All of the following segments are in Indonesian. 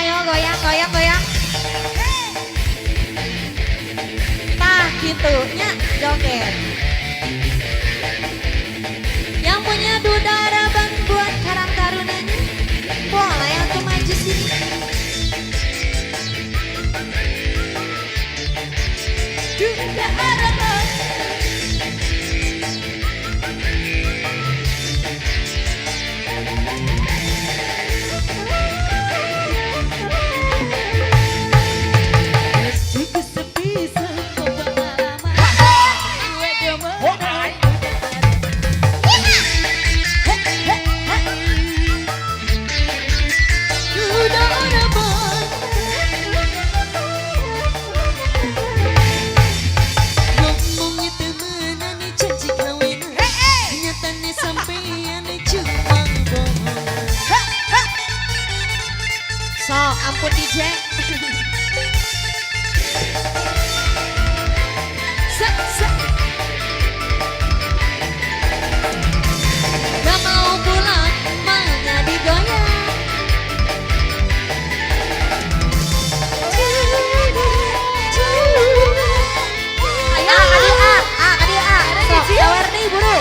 ayo goyang, goyang, goyang. Nah, gitunya joget. Yang punya duda rabang buat Karang Tarunanya, boleh untuk maju sini. Duda rabang. So, ampun DJ. Gak mau pulang, maunya digoyang. Ayo, adik A. Sok, tawar nih buru.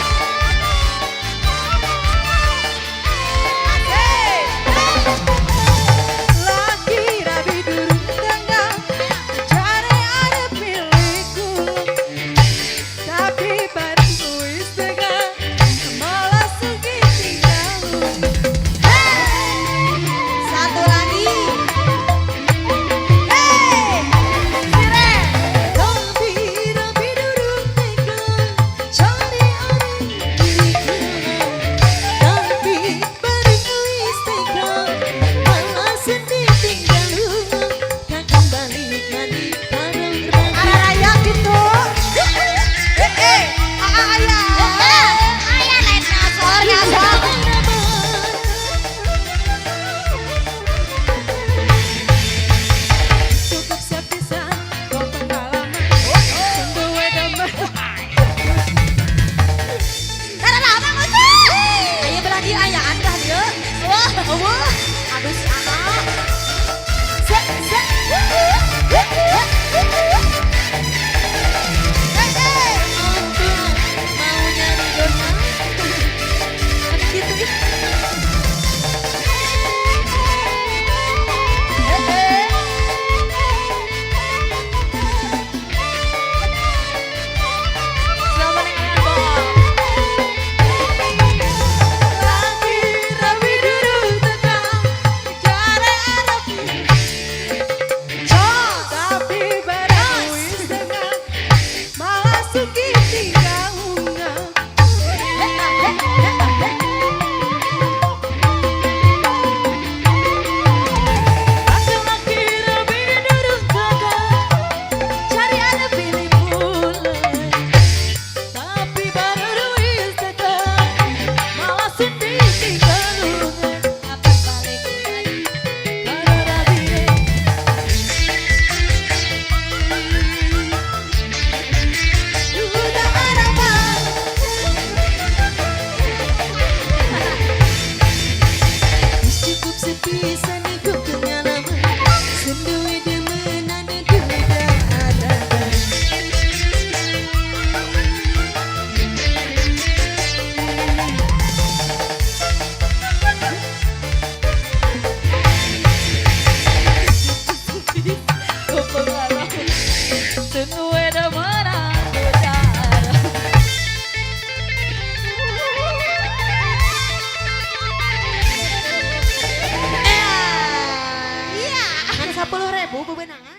Aduh si anak. Mau nyari dona. Kan gitu ya. Rp10.000 bebenangan.